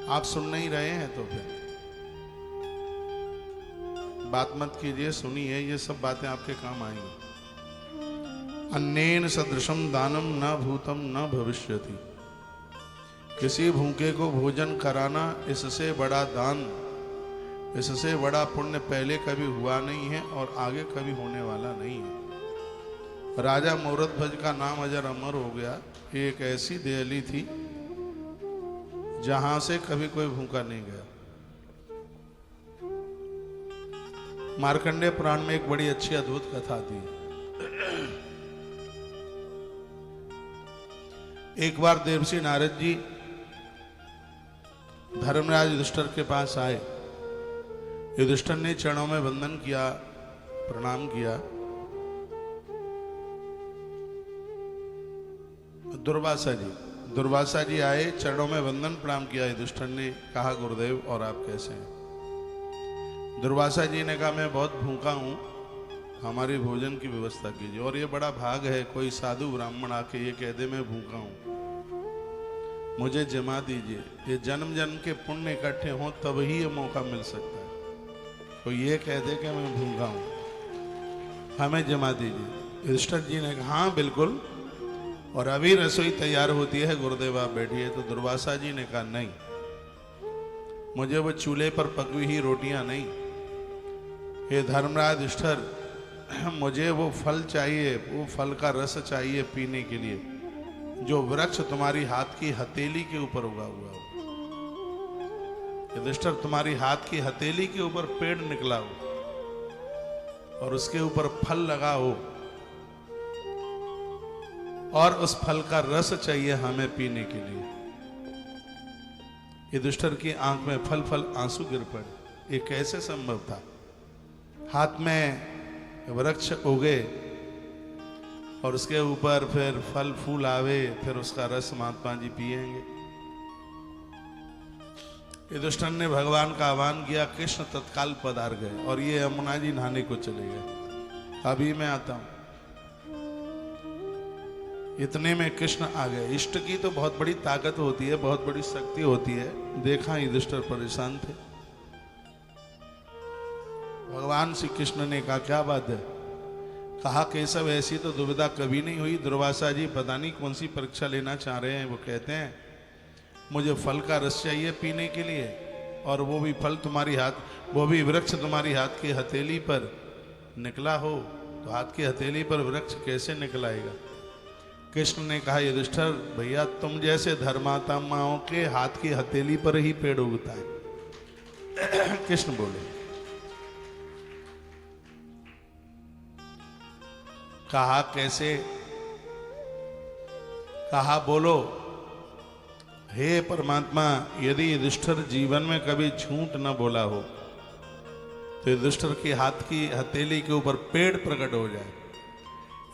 आप सुन नहीं रहे हैं तो फिर बात मत कीजिए, सुनिए, ये सब बातें आपके काम आएंगी। अन्नेन सदृशम दानम न भूतम न भविष्यति। किसी भूखे को भोजन कराना इससे बड़ा दान, इससे बड़ा पुण्य पहले कभी हुआ नहीं है और आगे कभी होने वाला नहीं है। राजा मूरतध्वज का नाम अजर अमर हो गया। एक ऐसी दहली थी जहां से कभी कोई भूखा नहीं गया। मार्कंडेय पुराण में एक बड़ी अच्छी अद्भुत कथा थी। एक बार देवर्षि नारद जी धर्मराज युधिष्ठिर के पास आए। युधिष्ठिर ने चरणों में वंदन किया, प्रणाम किया। दुर्वासा जी आए, चरणों में वंदन प्रणाम किया। युधिष्ठिर ने कहा, गुरुदेव और आप कैसे हैं? दुर्वासा जी ने कहा, मैं बहुत भूखा हूं, हमारी भोजन की व्यवस्था कीजिए। और ये बड़ा भाग है, कोई साधु ब्राह्मण आके ये कह दे मैं भूखा हूं, मुझे जमा दीजिए। ये जन्म जन्म के पुण्य इकट्ठे हों तब ही ये मौका मिल सकता है। कोई ये कह दे कि मैं भूखा हूं, हमें जमा दीजिए। युधिष्ठिर जी ने कहा, हाँ बिल्कुल, और अभी रसोई तैयार होती है, गुरुदेव आप बैठिए। तो दुर्वासा जी ने कहा, नहीं, मुझे वो चूल्हे पर पकी हुई रोटियां नहीं। ये धर्मराज युधिष्ठिर, मुझे वो फल चाहिए, वो फल का रस चाहिए पीने के लिए, जो वृक्ष तुम्हारी हाथ की हथेली के ऊपर उगा हुआ हो। युधिष्ठिर, तुम्हारी हाथ की हथेली के ऊपर पेड़ निकला हो और उसके ऊपर फल लगा हो, और उस फल का रस चाहिए हमें पीने के लिए। युधिष्ठिर की आंख में फल फल आंसू गिर पड़े। ये कैसे संभव था? हाथ में वृक्ष उगे और उसके ऊपर फिर फल फूल आवे, फिर उसका रस महात्मा जी पिएंगे। युधिष्ठिर ने भगवान का आह्वान किया, कृष्ण तत्काल पधार गए और ये यमुना जी नहाने को चले गए। अभी मैं आता हूं। इतने में कृष्ण आ गए। इष्ट की तो बहुत बड़ी ताकत होती है, बहुत बड़ी शक्ति होती है। देखा युधिष्ठिर परेशान थे। भगवान श्री कृष्ण ने कहा, क्या बात है? कहा, केशव ऐसी तो दुविधा कभी नहीं हुई। दुर्वासा जी पता नहीं कौन सी परीक्षा लेना चाह रहे हैं। वो कहते हैं मुझे फल का रस चाहिए पीने के लिए, और वो भी फल तुम्हारी हाथ, वो भी वृक्ष तुम्हारी हाथ की हथेली पर निकला हो। तो हाथ की हथेली पर वृक्ष कैसे निकलाएगा? कृष्ण ने कहा, युधिष्ठिर भैया, तुम जैसे धर्मात्माओं के हाथ की हथेली पर ही पेड़ उगता है। कृष्ण बोले। कहा कैसे? कहा बोलो। हे परमात्मा, यदि युधिष्ठिर जीवन में कभी झूठ न बोला हो तो युधिष्ठिर की हाथ की हथेली के ऊपर पेड़ प्रकट हो जाए।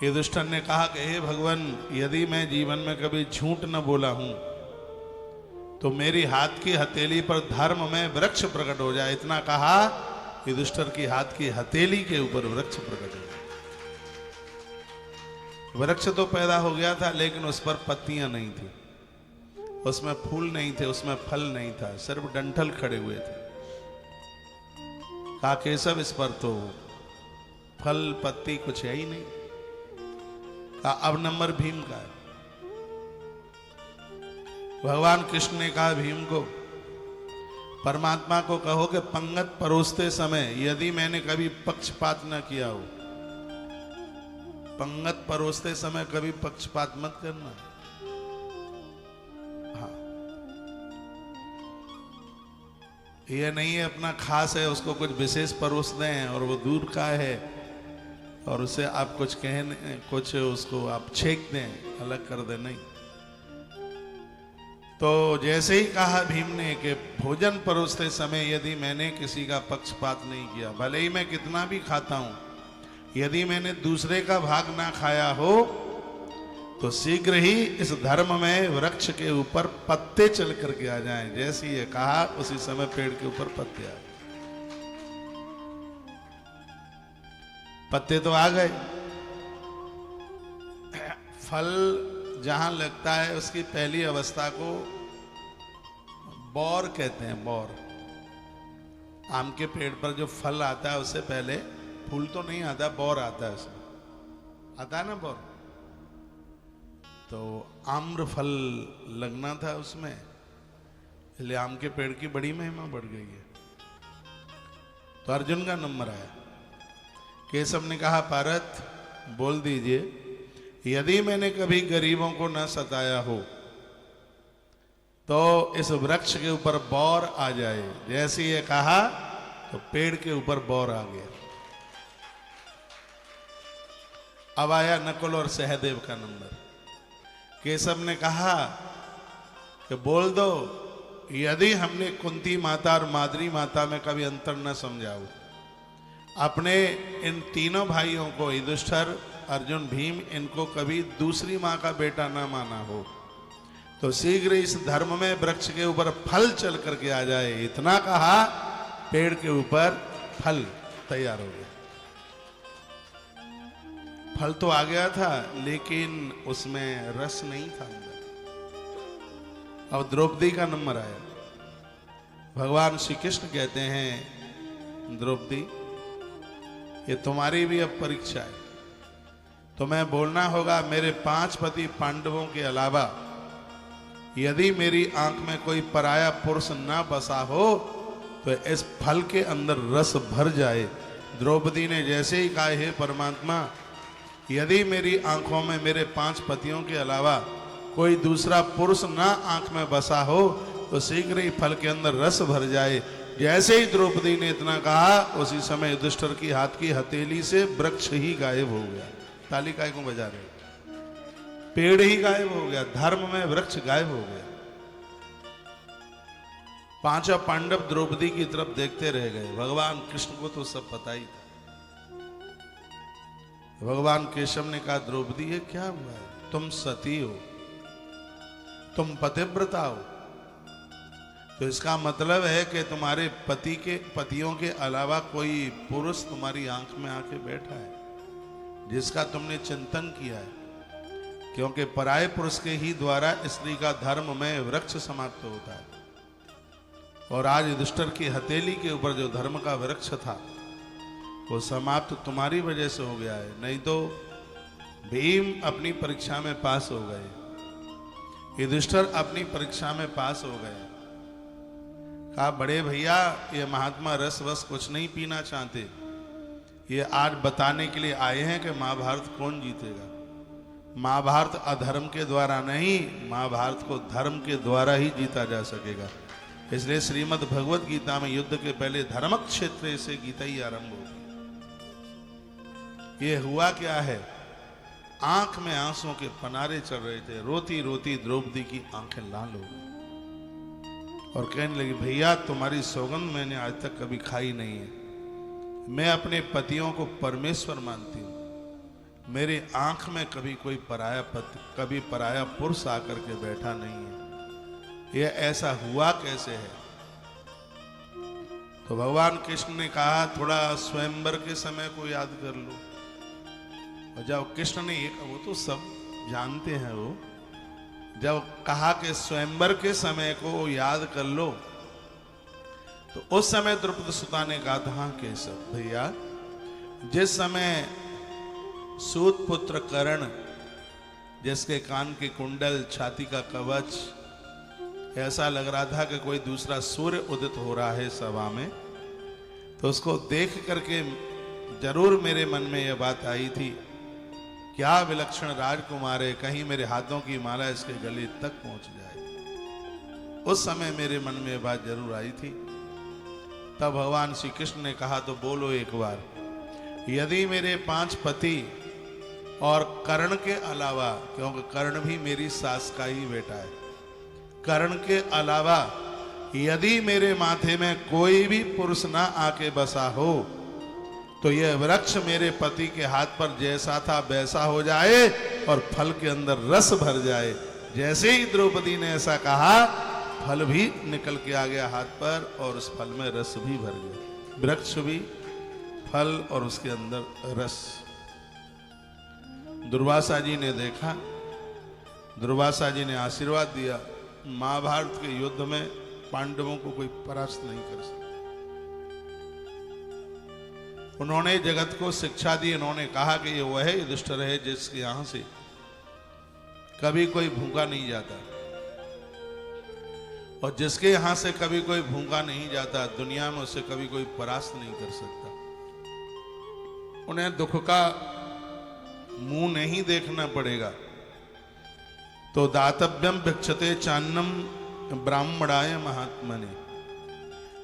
युधिष्ठिर ने कहा कि हे भगवान, यदि मैं जीवन में कभी झूठ न बोला हूं तो मेरी हाथ की हथेली पर धर्म में वृक्ष प्रकट हो जाए। इतना कहा, युधिष्ठिर की हाथ की हथेली के ऊपर वृक्ष प्रकट हो गया। वृक्ष तो पैदा हो गया था, लेकिन उस पर पत्तियां नहीं थी, उसमें फूल नहीं थे, उसमें फल नहीं था, सिर्फ डंठल खड़े हुए थे। कहा, केशव इस पर तो फल पत्ती कुछ है ही नहीं। कहा, अब नंबर भीम का है। भगवान कृष्ण ने कहा भीम को, परमात्मा को कहो कि पंगत परोसते समय यदि मैंने कभी पक्षपात न किया हो, पंगत परोसते समय कभी पक्षपात मत करना। हाँ, यह नहीं है अपना खास है उसको कुछ विशेष परोस दें और वो दूर का है और उसे आप कुछ कहें, कुछ उसको आप छेक दें, अलग कर दें, नहीं। तो जैसे ही कहा भीम ने कि भोजन परोसते समय यदि मैंने किसी का पक्षपात नहीं किया, भले ही मैं कितना भी खाता हूं, यदि मैंने दूसरे का भाग ना खाया हो तो शीघ्र ही इस धर्म में वृक्ष के ऊपर पत्ते चल करके आ जाएं। जैसे ये कहा उसी समय पेड़ के ऊपर पत्ते आ गए। पत्ते तो आ गए, फल जहां लगता है उसकी पहली अवस्था को बौर कहते हैं, बौर। आम के पेड़ पर जो फल आता है उससे पहले फूल तो नहीं आता, बौर आता है उसमें, आता है ना बौर। तो आम्र फल लगना था उसमें, इसलिए आम के पेड़ की बड़ी महिमा बढ़ गई है। तो अर्जुन का नंबर आया। केशव ने कहा पारत बोल दीजिए, यदि मैंने कभी गरीबों को न सताया हो तो इस वृक्ष के ऊपर बौर आ जाए। जैसे ये कहा तो पेड़ के ऊपर बौर आ गया। अब आया नकुल और सहदेव का नंबर। केशव ने कहा कि बोल दो, यदि हमने कुंती माता और माद्री माता में कभी अंतर न समझा हो, अपने इन तीनों भाइयों को युधिष्ठिर, अर्जुन, भीम, इनको कभी दूसरी माँ का बेटा न माना हो, तो शीघ्र इस धर्म में वृक्ष के ऊपर फल चल करके आ जाए। इतना कहा, पेड़ के ऊपर फल तैयार हो गया। फल तो आ गया था लेकिन उसमें रस नहीं था अंदर। अब द्रौपदी का नंबर आया। भगवान श्री कृष्ण कहते हैं, द्रौपदी ये तुम्हारी भी अब परीक्षा है, तुम्हें बोलना होगा मेरे 5 पति पांडवों के अलावा यदि मेरी आंख में कोई पराया पुरुष ना बसा हो तो इस फल के अंदर रस भर जाए। द्रौपदी ने जैसे ही कहा, हे परमात्मा, यदि मेरी आंखों में मेरे 5 पतियों के अलावा कोई दूसरा पुरुष ना आंख में बसा हो तो शीघ्र ही फल के अंदर रस भर जाए। जैसे ही द्रौपदी ने इतना कहा, उसी समय युधिष्ठिर की हाथ की हथेली से वृक्ष ही गायब हो गया। ताली काय को बजा रहे, पेड़ ही गायब हो गया, धर्म में वृक्ष गायब हो गया। 5 पांडव द्रौपदी की तरफ देखते रह गए। भगवान कृष्ण को तो सब पता ही था। भगवान केशव ने कहा, द्रौपदी ये क्या हुआ है? तुम सती हो, तुम पतिव्रता हो, तो इसका मतलब है कि तुम्हारे पतियों के अलावा कोई पुरुष तुम्हारी आंख में आके बैठा है जिसका तुमने चिंतन किया है। क्योंकि पराये पुरुष के ही द्वारा स्त्री का धर्म में वृक्ष समाप्त होता है। और आज युधिष्ठिर की हथेली के ऊपर जो धर्म का वृक्ष था वो समाप्त तुम्हारी वजह से हो गया है। नहीं तो भीम अपनी परीक्षा में पास हो गए, युधिष्ठिर अपनी परीक्षा में पास हो गए। कहा, बड़े भैया ये महात्मा रस वस कुछ नहीं पीना चाहते, ये आज बताने के लिए आए हैं कि महाभारत कौन जीतेगा। महाभारत अधर्म के द्वारा नहीं, महाभारत को धर्म के द्वारा ही जीता जा सकेगा। इसलिए श्रीमद् भगवत गीता में युद्ध के पहले धर्म क्षेत्र से गीता ही आरंभ होगी। ये हुआ क्या है, आंख में आंसुओं के पनारे चल रहे थे। रोती रोती द्रौपदी की आंखें लाल हो गई और कहने लगी, भैया तुम्हारी सौगंध मैंने आज तक कभी खाई नहीं है। मैं अपने पतियों को परमेश्वर मानती हूँ। मेरी आंख में कभी कोई पराया पति, कभी पराया पुरुष आकर के बैठा नहीं है। ये ऐसा हुआ कैसे है? तो भगवान कृष्ण ने कहा, थोड़ा स्वयंवर के समय को याद कर लो। और जब कृष्ण ने वो तो सब जानते हैं, वो जब कहा कि स्वयंवर के समय को याद कर लो, तो उस समय द्रुपद सुता ने कहा था, हाँ केशव भैया, जिस समय सूत पुत्र कर्ण, जिसके कान के कुंडल, छाती का कवच, ऐसा लग रहा था कि कोई दूसरा सूर्य उदित हो रहा है सभा में, तो उसको देख करके जरूर मेरे मन में यह बात आई थी, क्या विलक्षण राजकुमार है, कहीं मेरे हाथों की माला इसके गले तक पहुंच जाए। उस समय मेरे मन में यह बात जरूर आई थी। तब भगवान श्री कृष्ण ने कहा, तो बोलो एक बार, यदि मेरे 5 पति और कर्ण के अलावा, क्योंकि कर्ण भी मेरी सास का ही बेटा है, कर्ण के अलावा यदि मेरे माथे में कोई भी पुरुष ना आके बसा हो तो यह वृक्ष मेरे पति के हाथ पर जैसा था वैसा हो जाए और फल के अंदर रस भर जाए। जैसे ही द्रौपदी ने ऐसा कहा, फल भी निकल के आ गया हाथ पर और उस फल में रस भी भर गया। वृक्ष भी, फल और उसके अंदर रस। दुर्वासा जी ने देखा, दुर्वासा जी ने आशीर्वाद दिया, महाभारत के युद्ध में पांडवों को कोई परास्त नहीं कर सकता। उन्होंने जगत को शिक्षा दी, उन्होंने कहा कि ये वह युधिष्ठिर है जिसके यहां से कभी कोई भूखा नहीं जाता, और जिसके यहां से कभी कोई भूखा नहीं जाता, दुनिया में उसे कभी कोई परास्त नहीं कर सकता। उन्हें दुख का मुंह नहीं देखना पड़ेगा। तो दातव्यम भिक्षते चान्नम ब्राह्मणाय महात्मने,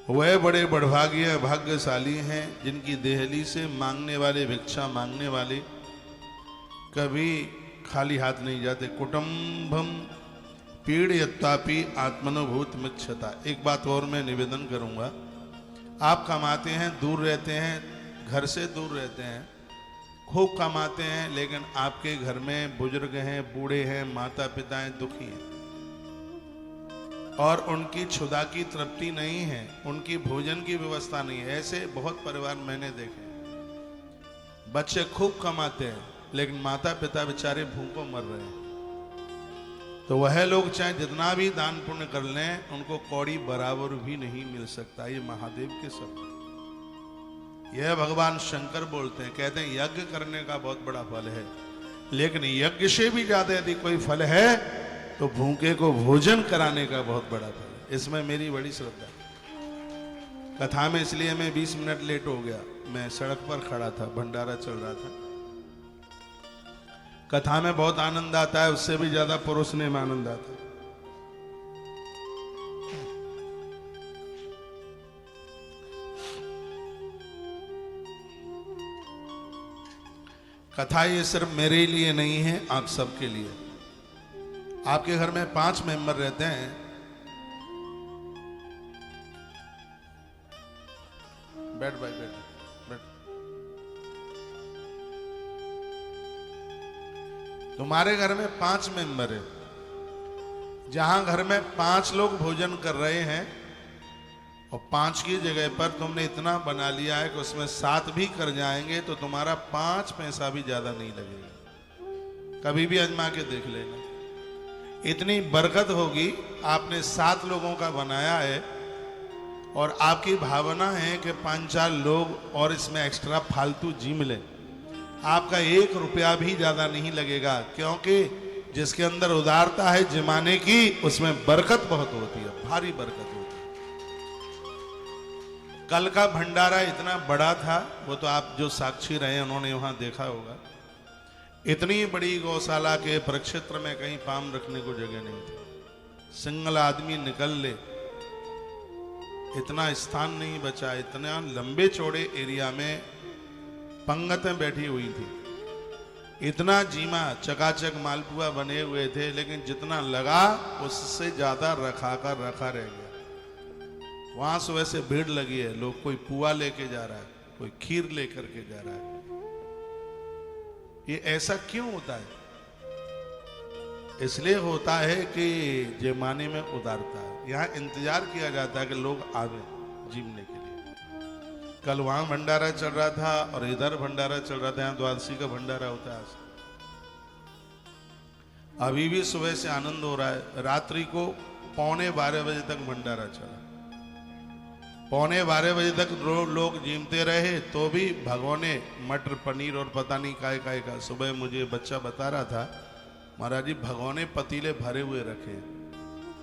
वह बड़े बड़भाग्य भाग्यशाली हैं जिनकी देहली से मांगने वाले, भिक्षा मांगने वाले कभी खाली हाथ नहीं जाते। कुटुंबम पीड़यत्तापि आत्मनुभूत मिच्छता। एक बात और मैं निवेदन करूंगा, आप कमाते हैं, दूर रहते हैं, घर से दूर रहते हैं, खूब कमाते हैं, लेकिन आपके घर में बुजुर्ग हैं, बूढ़े हैं, माता पिता हैं, दुखी हैं, और उनकी क्षुधा की तृप्ति नहीं है, उनकी भोजन की व्यवस्था नहीं है। ऐसे बहुत परिवार मैंने देखे। बच्चे खूब कमाते हैं लेकिन माता पिता बेचारे भूखों मर रहे हैं। तो वह लोग चाहे जितना भी दान पुण्य कर लें, उनको कौड़ी बराबर भी नहीं मिल सकता। ये महादेव के शब्द, यह भगवान शंकर बोलते हैं। कहते हैं यज्ञ करने का बहुत बड़ा फल है, लेकिन यज्ञ से भी ज्यादा यदि कोई फल है तो भूखे को भोजन कराने का बहुत बड़ा फल है। इसमें मेरी बड़ी श्रद्धा है। कथा में इसलिए मैं 20 मिनट लेट हो गया, मैं सड़क पर खड़ा था, भंडारा चल रहा था। कथा में बहुत आनंद आता है, उससे भी ज्यादा परोसने में आनंद आता है। कथा ये सिर्फ मेरे लिए नहीं है, आप सबके लिए। आपके घर में 5 मेंबर रहते हैं, बैठ भाई बैठ बैठ। तुम्हारे घर में 5 मेंबर है, जहां घर में 5 लोग भोजन कर रहे हैं और 5 की जगह पर तुमने इतना बना लिया है कि उसमें 7 भी कर जाएंगे तो तुम्हारा 5 पैसा भी ज्यादा नहीं लगेगा। कभी भी आजमा के देख लेना, इतनी बरकत होगी। आपने 7 लोगों का बनाया है और आपकी भावना है कि 5-4 लोग और इसमें एक्स्ट्रा फालतू जिम लें, आपका 1 रुपया भी ज्यादा नहीं लगेगा, क्योंकि जिसके अंदर उदारता है जिमाने की, उसमें बरकत बहुत होती है, भारी बरकत होती है। कल का भंडारा इतना बड़ा था, वो तो आप जो साक्षी रहे उन्होंने वहां देखा होगा। इतनी बड़ी गौशाला के प्रक्षेत्र में कहीं पाम रखने को जगह नहीं थी। सिंगल आदमी निकल ले, इतना स्थान नहीं बचा। इतना लंबे चौड़े एरिया में पंगतें बैठी हुई थी, इतना जीमा चकाचक मालपुआ बने हुए थे, लेकिन जितना लगा उससे ज्यादा रखा रह गया। वहां सुबह से भीड़ लगी है, लोग कोई पुआ लेके जा रहा है, कोई खीर लेकर के जा रहा है। ये ऐसा क्यों होता है? इसलिए होता है कि जमाने में उदारता है। यहाँ इंतजार किया जाता है कि लोग आवे जीवने के लिए। कल वहां भंडारा चल रहा था और इधर भंडारा चल रहा था। यहाँ द्वादशी का भंडारा होता है। अभी भी सुबह से आनंद हो रहा है। रात्रि को 11:45 बजे तक भंडारा चला। 11:45 बजे तक लोग जीमते रहे, तो भी भगोने मटर पनीर और पता नहीं काय का। सुबह मुझे बच्चा बता रहा था, महाराज जी भगोने पतीले भरे हुए रखे।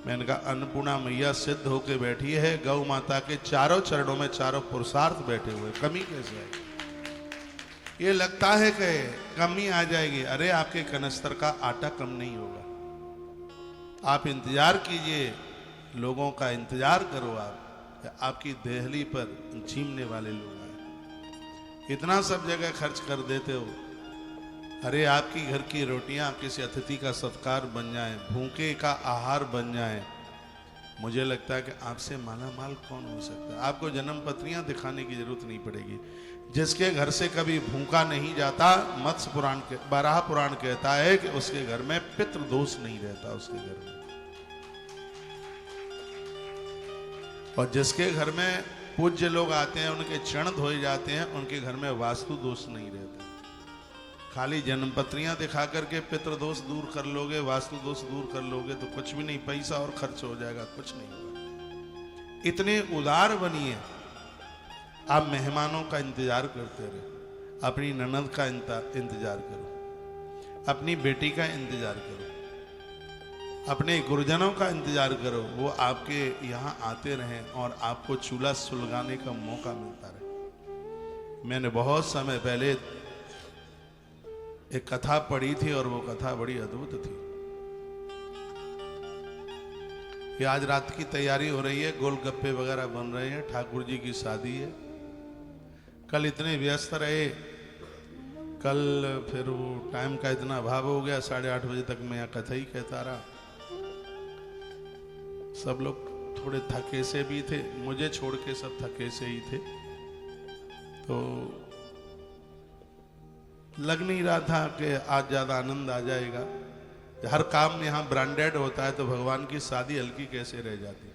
मैंने कहा अन्नपूर्णा मैया सिद्ध होके बैठी है, गौ माता के चारों चरणों में चारों पुरुषार्थ बैठे हुए, कमी कैसे आएगी? ये लगता है कि कमी आ जाएगी। अरे आपके कनस्तर का आटा कम नहीं होगा। आप इंतजार कीजिए, लोगों का इंतजार करो। आप आपकी देहली पर झीमने वाले लोग आए, इतना सब जगह खर्च कर देते हो। अरे आपकी घर की रोटियां किसी अतिथि का सत्कार बन जाए, भूखे का आहार बन जाए, मुझे लगता है कि आपसे माला माल कौन हो सकता है। आपको जन्म पत्रियां दिखाने की जरूरत नहीं पड़ेगी। जिसके घर से कभी भूखा नहीं जाता, मत्स्य पुराण के बारह पुराण कहता है कि उसके घर में पितृदोष नहीं रहता उसके घर में। और जिसके घर में पूज्य लोग आते हैं, उनके चरण धोए जाते हैं, उनके घर में वास्तु दोष नहीं रहता। खाली जन्मपत्रियां दिखा करके पितृदोष दूर कर लोगे, वास्तु दोष दूर कर लोगे तो कुछ भी नहीं, पैसा और खर्च हो जाएगा, कुछ नहीं होगा। इतने उदार बनिए, आप मेहमानों का इंतजार करते रहे, अपनी ननद का इंतजार करो, अपनी बेटी का इंतजार करो, अपने गुरुजनों का इंतजार करो, वो आपके यहाँ आते रहें और आपको चूल्हा सुलगाने का मौका मिलता रहे। मैंने बहुत समय पहले एक कथा पढ़ी थी और वो कथा बड़ी अद्भुत थी। ये आज रात की तैयारी हो रही है, गोलगप्पे वगैरह बन रहे हैं, ठाकुर जी की शादी है। कल इतने व्यस्त रहे, कल फिर वो टाइम का इतना अभाव हो गया, 8:30 बजे तक मैं यहाँ कथा ही कहता रहा। सब लोग थोड़े थके से भी थे, मुझे छोड़ के सब थके से ही थे, तो लग नहीं रहा था कि आज ज्यादा आनंद आ जाएगा। हर काम यहाँ ब्रांडेड होता है तो भगवान की शादी हल्की कैसे रह जाती।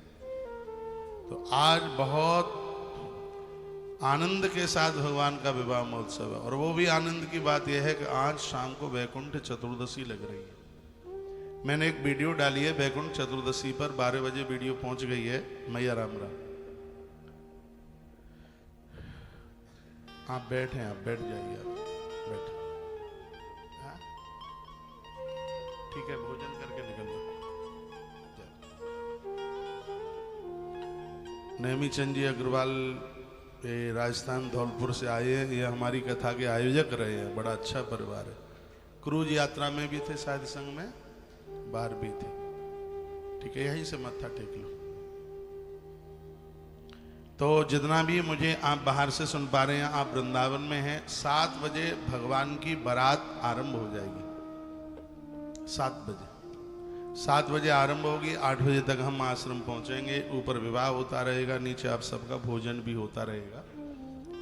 तो आज बहुत आनंद के साथ भगवान का विवाह महोत्सव है, और वो भी आनंद की बात यह है कि आज शाम को वैकुंठ चतुर्दशी लग रही है। मैंने एक वीडियो डाली है वैकुंठ चतुर्दशी पर, 12 बजे वीडियो पहुंच गई है। मैया राम राम, आप बैठे, आप बैठ जाइए, आप बैठे। हाँ? ठीक है, भोजन करके निकलिए। नेमी चंद जी अग्रवाल ये राजस्थान धौलपुर से आए हैं, ये हमारी कथा के आयोजक रहे हैं। बड़ा अच्छा परिवार है, क्रूज यात्रा में भी थे, शायद संघ में बाहर भी थे। ठीक है, यहीं से मत्था टेक लो। तो जितना भी मुझे आप बाहर से सुन पा रहे हैं, आप वृंदावन में हैं, 7 बजे भगवान की बारात आरंभ हो जाएगी। 7 बजे आरंभ होगी, 8 बजे तक हम आश्रम पहुंचेंगे। ऊपर विवाह होता रहेगा, नीचे आप सबका भोजन भी होता रहेगा।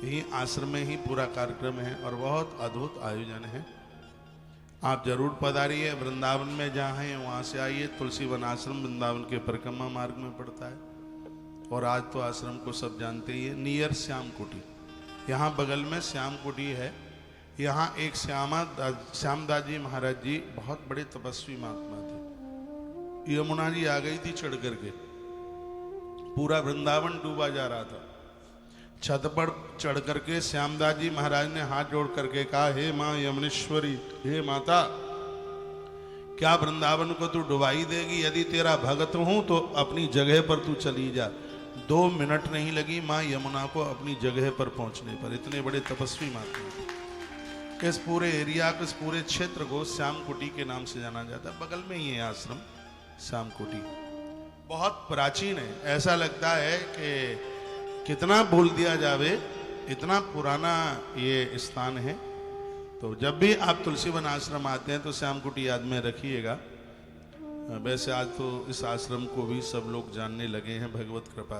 यही आश्रम में ही पूरा कार्यक्रम है और बहुत अद्भुत आयोजन है। आप जरूर पधारिए। वृंदावन में जहाँ हैं वहाँ से आइए। तुलसी वन आश्रम वृंदावन के परिक्रमा मार्ग में पड़ता है, और आज तो आश्रम को सब जानते ही है। नियर श्याम कुटी, यहाँ बगल में श्याम कुटी है। यहाँ एक श्यामदास जी महाराज जी बहुत बड़े तपस्वी महात्मा थे। यमुना जी आ गई थी चढ़ करके, पूरा वृंदावन डूबा जा रहा था। छत पर चढ़ करके श्यामदास जी महाराज ने हाथ जोड़ करके कहा, हे माँ यमुनेश्वरी, हे माता, क्या वृंदावन को तू डुबाई देगी? यदि तेरा भक्त हूं तो अपनी जगह पर तू चली जा। 2 मिनट नहीं लगी माँ यमुना को अपनी जगह पर पहुंचने पर। इतने बड़े तपस्वी महात्मा। इस पूरे एरिया को, इस पूरे क्षेत्र को श्याम कुटी के नाम से जाना जाता है। बगल में ही है आश्रम श्याम कुटी, बहुत प्राचीन है। ऐसा लगता है कि कितना बोल दिया जावे, इतना पुराना ये स्थान है। तो जब भी आप तुलसी वन आश्रम आते हैं तो श्याम कुटी याद में रखिएगा। वैसे आज तो इस आश्रम को भी सब लोग जानने लगे हैं, भगवत कृपा